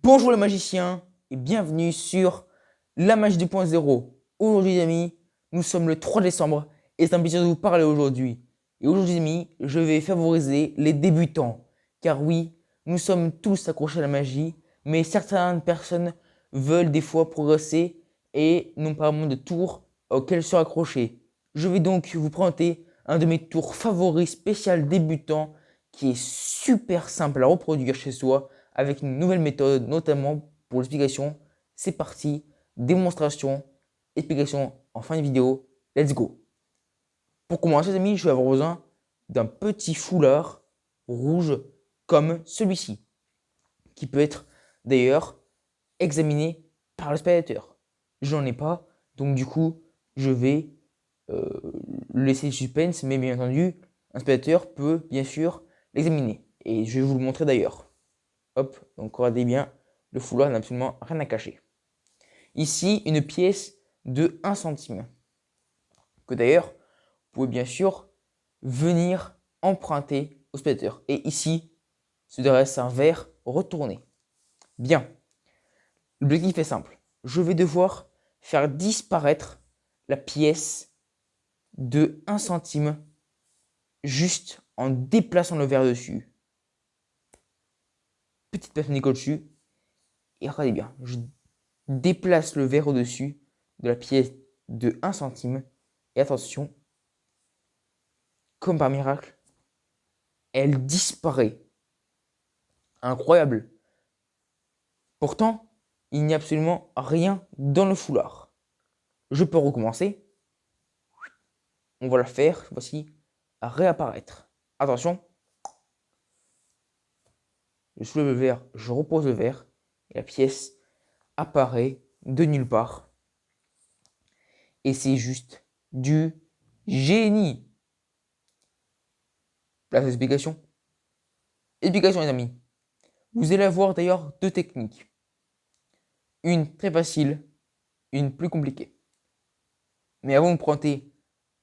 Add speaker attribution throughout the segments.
Speaker 1: Bonjour les magiciens et bienvenue sur la magie 2.0. Aujourd'hui les amis, nous sommes le 3 décembre et c'est un plaisir de vous parler aujourd'hui. Et aujourd'hui les amis, je vais favoriser les débutants. Car oui, nous sommes tous accrochés à la magie, mais certaines personnes veulent des fois progresser et n'ont pas vraiment de tour auquel se raccrocher. Je vais donc vous présenter un de mes tours favoris spécial débutant qui est super simple à reproduire chez soi avec une nouvelle méthode, notamment pour l'explication. C'est parti, démonstration, explication en fin de vidéo. Let's go. Pour commencer, les amis, je vais avoir besoin d'un petit foulard rouge comme celui-ci, qui peut être d'ailleurs examiné par le spectateur. Je n'en ai pas, donc du coup, je vais laisser le suspense, mais bien entendu, un spectateur peut bien sûr l'examiner. Et je vais vous le montrer d'ailleurs. Hop, donc regardez bien, le foulard n'a absolument rien à cacher. Ici, une pièce de 1 centime, que d'ailleurs, vous pouvez bien sûr venir emprunter au spectateur. Et ici, se dresse un verre retourné. Bien, l'objectif est simple. Je vais devoir faire disparaître la pièce de 1 centime juste en déplaçant le verre dessus. Petite personne au-dessus. Et regardez bien, je déplace le verre au-dessus de la pièce de 1 centime. Et attention, comme par miracle, elle disparaît. Incroyable. Pourtant, il n'y a absolument rien dans le foulard. Je peux recommencer. On va la faire, voici, à réapparaître. Attention. Je soulève le verre, je repose le verre. Et la pièce apparaît de nulle part. Et c'est juste du génie. Place d'explication. Explication les amis. Vous allez avoir d'ailleurs deux techniques. Une très facile, une plus compliquée. Mais avant de prendre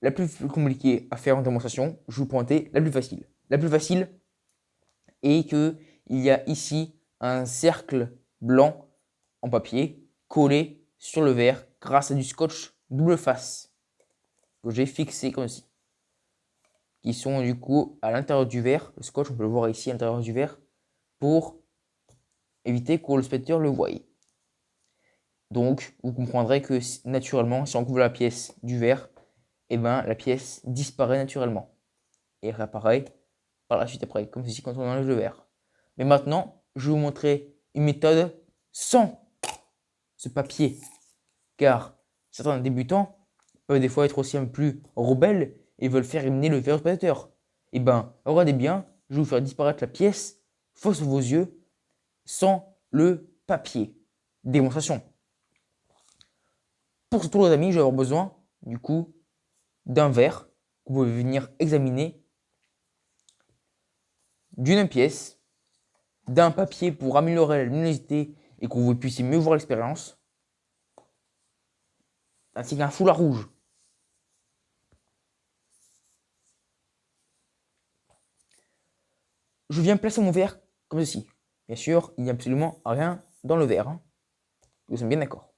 Speaker 1: la plus compliquée à faire en démonstration, je vous présenter la plus facile. La plus facile est que il y a ici un cercle blanc en papier collé sur le verre grâce à du scotch double face que j'ai fixé comme ci. Qui sont du coup à l'intérieur du verre. Le scotch, on peut le voir ici à l'intérieur du verre pour éviter que le spectateur le voie. Donc, vous comprendrez que naturellement, si on couvre la pièce du verre, eh ben, la pièce disparaît naturellement et réapparaît par la suite après, comme ceci quand on enlève le verre. Mais maintenant, je vais vous montrer une méthode sans ce papier, car certains débutants peuvent des fois être aussi un peu plus rebelles et veulent faire éliminer le verre au spectateur. Eh ben, regardez bien, je vais vous faire disparaître la pièce face à vos yeux sans le papier. Démonstration. Pour ce tour, les amis, je vais avoir besoin du coup d'un verre que vous pouvez venir examiner, d'une pièce, d'un papier pour améliorer la luminosité et que vous puissiez mieux voir l'expérience, ainsi qu'un foulard rouge. Je viens placer mon verre comme ceci. Bien sûr, il n'y a absolument rien dans le verre. Vous êtes bien d'accord.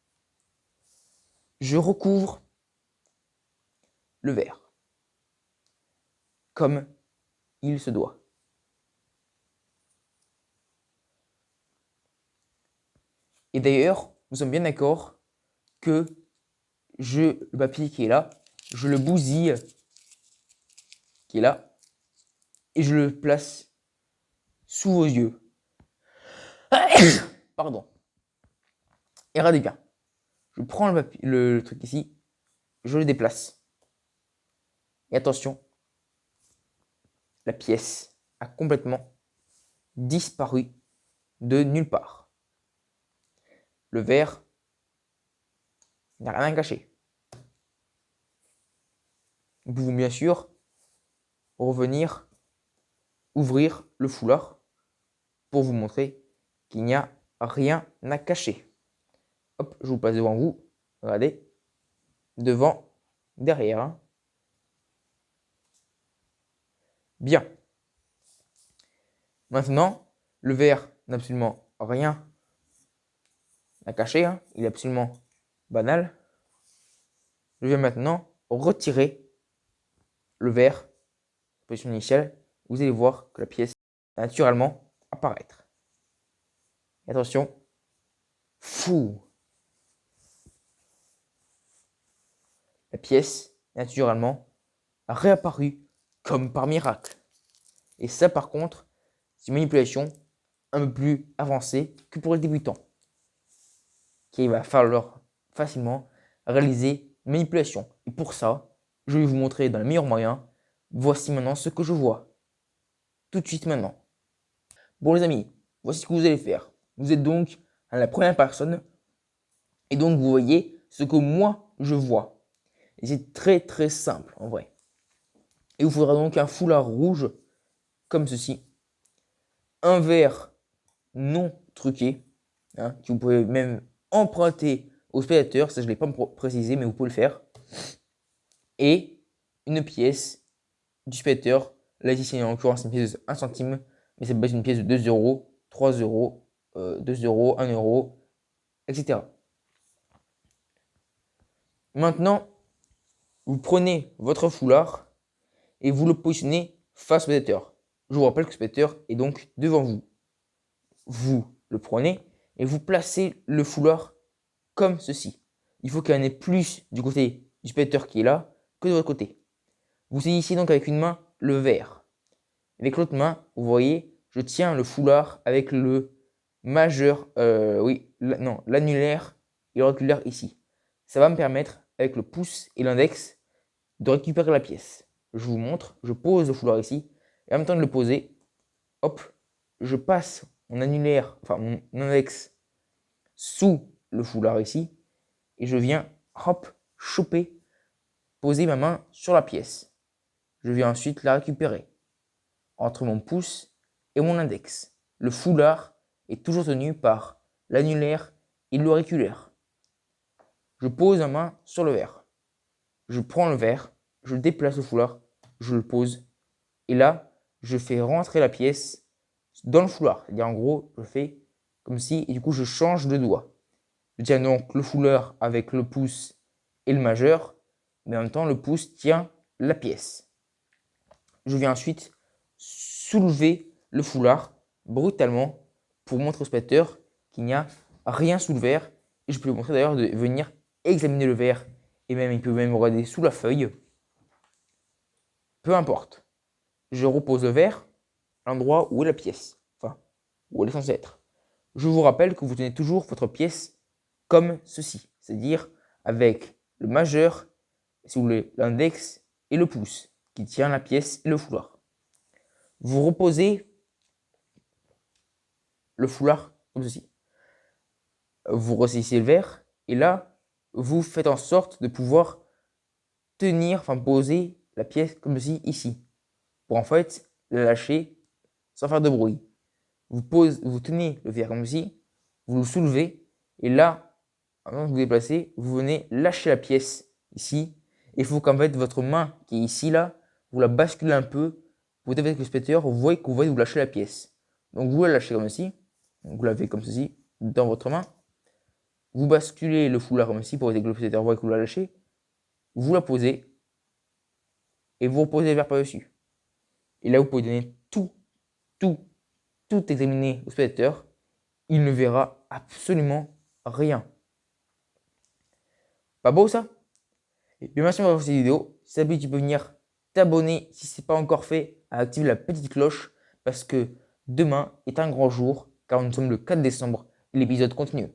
Speaker 1: Je recouvre le verre comme il se doit. Et d'ailleurs, nous sommes bien d'accord que le papier qui est là, je le bousille, qui est là, et je le place sous vos yeux. Pardon. Et regardez bien. Je prends le truc ici, je le déplace. Et attention, la pièce a complètement disparu de nulle part. Le verre n'a rien à cacher. Nous pouvons bien sûr revenir ouvrir le foulard pour vous montrer qu'il n'y a rien à cacher. Hop, je vous place devant vous. Regardez. Devant, derrière. Hein. Bien. Maintenant, le verre n'a absolument rien la cacher, hein. Il est absolument banal. Je vais maintenant retirer le verre, position initiale. Vous allez voir que la pièce va naturellement apparaître. Et attention, fou! La pièce, naturellement, a réapparu comme par miracle. Et ça, par contre, c'est une manipulation un peu plus avancée que pour les débutants. Qu'il va falloir facilement réaliser une manipulation. Et pour ça, je vais vous montrer dans le meilleur moyen. Voici maintenant ce que je vois. Tout de suite maintenant. Bon les amis, voici ce que vous allez faire. Vous êtes donc à la première personne. Et donc vous voyez ce que moi je vois. Et c'est très très simple en vrai. Et il vous faudra donc un foulard rouge comme ceci. Un verre non truqué, hein, que vous pouvez même emprunter au spectateur. Ça je ne l'ai pas précisé mais vous pouvez le faire. Et une pièce du spectateur. Là ici c'est en l'occurrence une pièce de 1 centime. Mais ça peut être une pièce de 2 euros, 3 euros, 2 euros, 1 euro, etc. Maintenant, vous prenez votre foulard et vous le positionnez face au spectateur. Je vous rappelle que le spectateur est donc devant vous. Vous le prenez et vous placez le foulard comme ceci. Il faut qu'il y en ait plus du côté du spectateur qui est là que de votre côté. Vous saisissez donc avec une main le verre. Avec l'autre main, vous voyez, je tiens le foulard avec le majeur, l'annulaire et l'auriculaire ici. Ça va me permettre, avec le pouce et l'index, de récupérer la pièce. Je vous montre, je pose le foulard ici, et en même temps de le poser, hop, je passe mon annulaire, enfin mon index sous le foulard ici, et je viens, hop, choper, poser ma main sur la pièce. Je viens ensuite la récupérer entre mon pouce et mon index. Le foulard est toujours tenu par l'annulaire et l'auriculaire. Je pose ma main sur le verre. Je prends le verre, je déplace le foulard, je le pose. Et là, je fais rentrer la pièce dans le foulard. C'est-à-dire en gros, je fais comme si, et du coup, je change de doigt. Je tiens donc le foulard avec le pouce et le majeur, mais en même temps, le pouce tient la pièce. Je viens ensuite soulever le foulard brutalement pour montrer au spectateur qu'il n'y a rien sous le verre. Et je peux lui montrer d'ailleurs de venir examiner le verre et même il peut même regarder sous la feuille. Peu importe. Je repose le verre à l'endroit où est la pièce, enfin où elle est censée être. Je vous rappelle que vous tenez toujours votre pièce comme ceci, c'est-à-dire avec le majeur sous l'index et le pouce qui tient la pièce et le foulard. Vous reposez le foulard comme ceci. Vous ressaisissez le verre et là, vous faites en sorte de pouvoir tenir, enfin poser la pièce comme ceci ici. Pour en fait la lâcher sans faire de bruit. Vous tenez le verre comme ceci, vous le soulevez et là, avant de vous déplacer, vous venez lâcher la pièce ici. Il faut qu'en fait votre main qui est ici là, vous la basculez un peu. Vous devez avec le spectateur, vous voyez que vous lâchez la pièce. Donc vous la lâchez comme ceci. Donc, vous l'avez comme ceci dans votre main. Vous basculez le foulard comme ceci pour éviter que le spectateur voit que vous la lâchez. Vous la posez et vous reposez le verre par-dessus. Et là, vous pouvez donner tout examiner au spectateur. Il ne verra absolument rien. Pas beau ça? Et bien merci d'avoir vu cette vidéo. Si ça te plaît, tu peux venir t'abonner si ce n'est pas encore fait, à activer la petite cloche parce que demain est un grand jour car nous sommes le 4 décembre et l'épisode continue.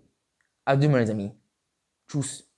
Speaker 1: À demain les amis. Tchuss.